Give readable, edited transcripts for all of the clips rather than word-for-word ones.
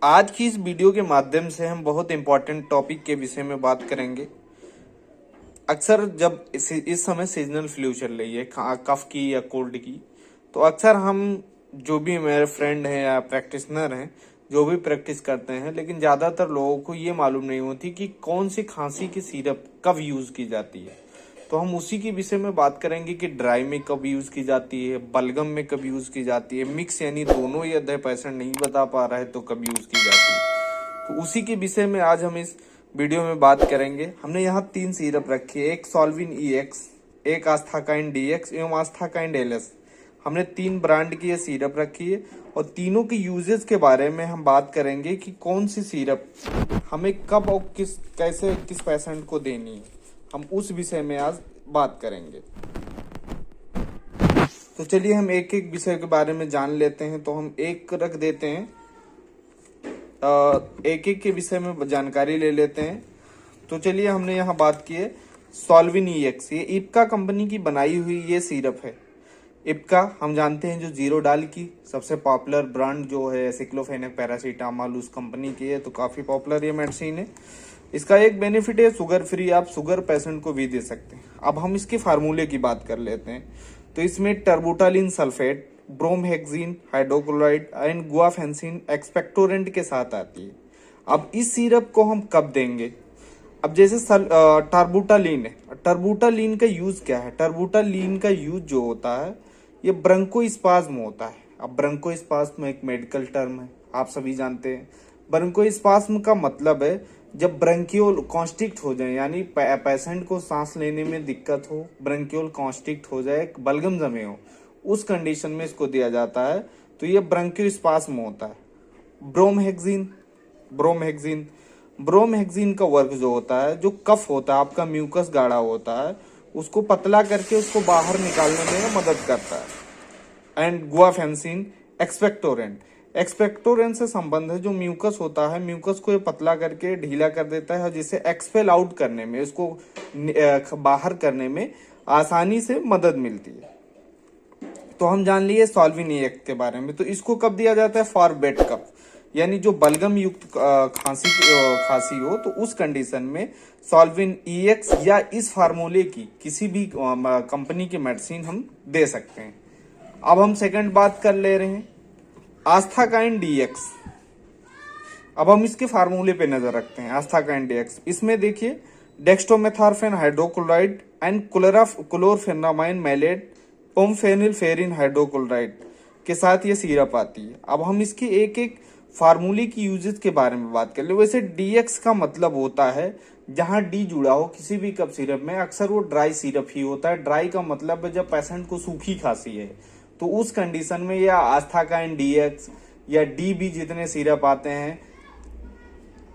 आज की इस वीडियो के माध्यम से हम बहुत इम्पोर्टेंट टॉपिक के विषय में बात करेंगे। अक्सर जब इस समय सीजनल फ्लू चल रही है, कफ की या कोल्ड की, तो अक्सर हम जो भी मेरे फ्रेंड हैं या प्रैक्टिशनर हैं जो भी प्रैक्टिस करते हैं, लेकिन ज़्यादातर लोगों को ये मालूम नहीं होती कि कौन सी खांसी की सिरप कब यूज़ की जाती है। तो हम उसी के विषय में बात करेंगे कि ड्राई में कब यूज़ की जाती है, बलगम में कब यूज़ की जाती है, मिक्स यानी दोनों ही अध्याय पेशेंट नहीं बता पा रहा है तो कब यूज़ की जाती है। तो उसी के विषय में आज हम इस वीडियो में बात करेंगे। हमने यहाँ 3 सिरप रखी है, एक सॉल्विन EX, एक आस्थाकाइन DX एवं आस्थाकाइन LS। हमने 3 ब्रांड की ये सिरप रखी है और तीनों के यूजेस के बारे में हम बात करेंगे कि कौन सी सिरप हमें कब और किस पेशेंट को देनी है। हम उस विषय में आज बात करेंगे। तो चलिए हम एक एक विषय के बारे में जान लेते हैं। तो हम एक रख देते हैं, एक एक के विषय में जानकारी ले लेते हैं। तो चलिए हमने यहाँ बात की है सॉल्विन EX। ये इप्का कंपनी की बनाई हुई ये सिरप है। इप्का हम जानते हैं जो जीरो डाल की सबसे पॉपुलर ब्रांड जो है एसिक्लोफेनेक पैरासीटामोल उस कंपनी की है, तो काफी पॉपुलर ये मेडिसिन है। इसका एक बेनिफिट है शुगर फ्री, आप शुगर पेशेंट को भी दे सकते हैं। अब हम इसके फार्मूले की बात कर लेते हैं। तो इसमें terbutaline sulphate, bromhexine hydrochloride and गुआफेंसिन expectorant के साथ आती है। अब इस सिरप को हम कब देंगे? अब जैसे टर्बुटालिन है, टर्बुटालिन का यूज क्या है? टर्बुटालिन का यूज जो होता है ये ब्रोंकोस्पाज्म होता है। अब ब्रोंकोस्पाज्म एक मेडिकल टर्म है, आप सभी जानते हैं। ब्रोंकोस्पाज्म का मतलब है जब ब्रंकियोल कॉन्स्ट्रिक्ट हो जाए, यानी पेशेंट को सांस लेने में दिक्कत हो, ब्रंकियोल कॉन्स्ट्रिक्ट हो जाए, बलगम जमे हो, उस कंडीशन में इसको दिया जाता है। तो ये ब्रोंकोस्पाज्म होता है। ब्रोमहेक्सिन का वर्क जो होता है, जो कफ होता है, आपका म्यूकस गाढ़ा होता है, उसको पतला करके उसको बाहर निकालने में मदद करता है। एंड गुआफेंसिन एक्सपेक्टोरेंट से संबंध है। जो म्यूकस होता है, म्यूकस को ये पतला करके ढीला कर देता है और जिसे एक्सपेल आउट करने में, इसको बाहर करने में आसानी से मदद मिलती है। तो हम जान लिए सॉल्विन EX के बारे में। तो इसको कब दिया जाता है? फॉर बेड कफ, यानी जो बलगम युक्त खांसी हो, तो उस कंडीशन में सॉल्विन EX या इस फार्मूले की किसी भी कंपनी की मेडिसिन हम दे सकते हैं। अब हम सेकंड बात कर ले रहे हैं आस्थाकाइन DX। अब हम इसके फार्मूले पे नजर रखते हैं। आस्थाकाइन DX, इसमें देखिए डेक्स्ट्रोमेथार्फेन हाइड्रोक्लोराइड एंड क्लोरफेनामाइन मैलेट ओमफेनिलफेरिन हाइड्रोक्लोराइड के साथ ये सिरप आती है। अब हम इसके एक एक फार्मूले की यूजेस के बारे में बात कर ले। वैसे DX का मतलब होता है जहां D जुड़ा हो किसी भी कफ सिरप में, अक्सर वो ड्राई सिरप ही होता है। ड्राई का मतलब है जब पेशेंट को सूखी खांसी है, तो उस कंडीशन में या आस्थाकाइन DX या DB जितने सिरप आते हैं,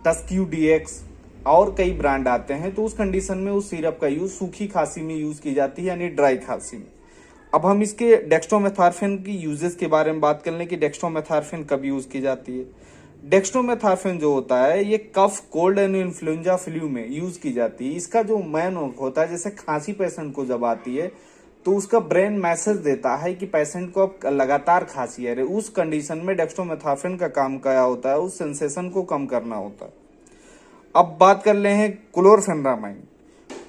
टस्क्यू DX और कई ब्रांड आते हैं, तो उस कंडीशन में उस सिरप का यूज सूखी खांसी में यूज की जाती है, यानी ड्राई खांसी में। अब हम इसके डेक्स्ट्रोमेथार्फेन की यूजेस के बारे में बात कर लें कि डेक्स्ट्रोमेथार्फेन कब यूज की जाती है। डेक्स्ट्रोमेथार्फेन जो होता है ये कफ, कोल्ड एंड इन्फ्लुएंजा फ्लू में यूज की जाती है। इसका जो मेन होता है, जैसे खांसी पेशेंट को जब आती है तो उसका ब्रेन मैसेज देता है कि पेशेंट को अब लगातार खांसी है, उस कंडीशन में डेक्स्ट्रोमेथार्फेन का काम क्या होता है? उस सेंसेशन को कम करना होता है। अब बात कर ले हैं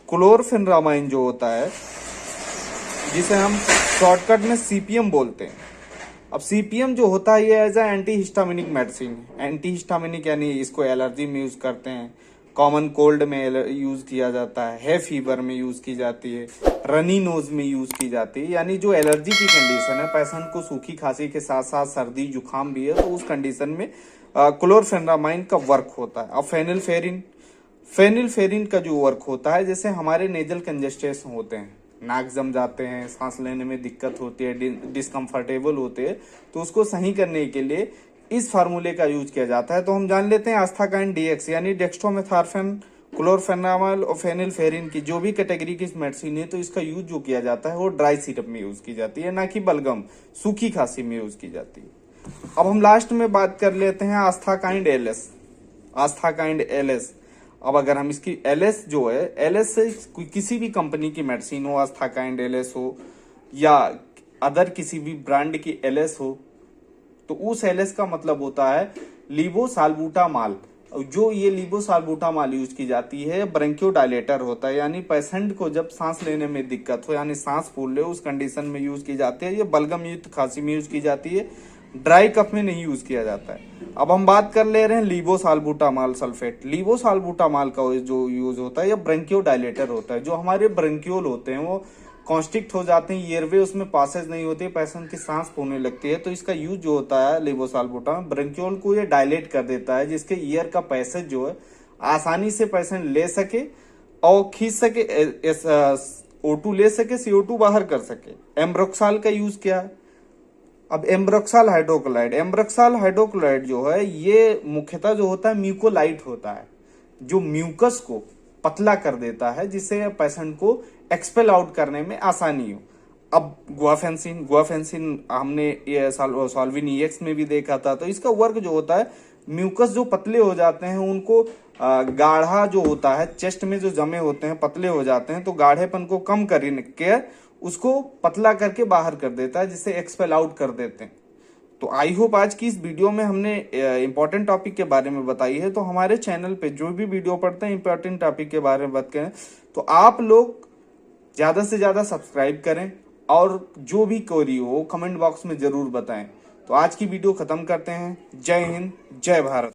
क्लोरफेनामाइन जो होता है, जिसे हम शॉर्टकट में CPM बोलते हैं। अब CPM जो होता है ये as a antihistaminic medicine है। एंटी हिस्टामिनिक यानी इसको एलर्जी में यूज करते हैं, कॉमन कोल्ड में यूज किया जाता है फीवर में यूज की जाती है, रनी नोज में यूज की जाती है, यानी जो एलर्जी की कंडीशन है, पेशेंट को सूखी खांसी के साथ साथ सर्दी जुकाम भी है, तो उस कंडीशन में क्लोरफेनामाइन का वर्क होता है। अब फेनिलफेरिन का जो वर्क होता है, जैसे हमारे नेजल कंजेस्टेशन होते हैं, नाक जम जाते हैं, सांस लेने में दिक्कत होती है, डिस्कम्फर्टेबल होते हैं, तो उसको सही करने के लिए इस फार्मूले का यूज किया जाता है। तो हम जान लेते हैं आस्थाकाइन DX यानी डेक्स्ट्रोमेथार्फेन, क्लोरफेनामाइल और फेनिलफेरिन की जो भी कैटेगरी की मेडिसिन है, तो इसका यूज जो किया जाता है वो ड्राई सिरप में यूज की जाती है, ना कि बलगम सूखी खांसी में यूज की जाती है। अब हम लास्ट में बात कर लेते हैं आस्थाकाइन LS। अब अगर हम इसकी LS जो है, LS से किसी भी कंपनी की मेडिसिन हो, आस्थाकाइन LS हो या अदर किसी भी ब्रांड की LS हो, तो उस LS का मतलब होता है लीवोसाल्बुटामॉल। जो ये लीवोसाल्बुटामॉल यूज की जाती है ब्रोंकियोडायलेटर होता है, यानी पेशेंट को जब सांस लेने में दिक्कत हो यानी सांस फूल ले उस कंडीशन में यूज की जाती है। ये बलगम युक्त खांसी में यूज की जाती है, ड्राई कफ में नहीं यूज किया जाता है। अब हम बात कर ले रहे हैं लीवोसाल्बुटामॉल सल्फेट। लीवोसाल्बुटामॉल का जो यूज होता है ये ब्रोंकियोडायलेटर होता है। जो हमारे ब्रोंकियोल होते हैं वो कॉन्स्ट्रिक्ट हो जाते हैं, एयरवे उसमें पासेज नहीं होती, पेशेंट की सांस फूलने लगती है। तो इसका यूज जो होता है लीवोसाल्बुटामॉल ब्रोंकियोल को ये डायलेट कर देता है, जिसके ईयर का पैसेज जो है आसानी से पेशेंट ले सके और खींच सके, O2 ले सके, CO2 बाहर कर सके। एम्ब्रोक्साल का यूज क्या है? अब एम्ब्रोक्साल हाइड्रोक्लोराइड जो है ये मुख्यतः जो होता है म्यूकोलाइट होता है, जो म्यूकस को पतला कर देता है, जिससे पेशेंट को एक्सपेल आउट करने में आसानी हो। अब गुआफेंसिन हमने ये सॉल्विन EX में भी देखा था। तो इसका वर्क जो होता है म्यूकस जो पतले हो जाते हैं उनको गाढ़ा जो होता है चेस्ट में जो जमे होते हैं पतले हो जाते हैं, तो गाढ़ेपन को कम करके उसको पतला करके बाहर कर देता है, जिससे एक्सपेल आउट कर देते हैं। तो आई होप आज की इस वीडियो में हमने इंपॉर्टेंट टॉपिक के बारे में बताई है। तो हमारे चैनल पे जो भी वीडियो पढ़ते हैं इंपॉर्टेंट टॉपिक के बारे में बात करें, तो आप लोग ज्यादा से ज्यादा सब्सक्राइब करें और जो भी क्वेरी हो कमेंट बॉक्स में जरूर बताएं। तो आज की वीडियो खत्म करते हैं। जय हिंद, जय भारत।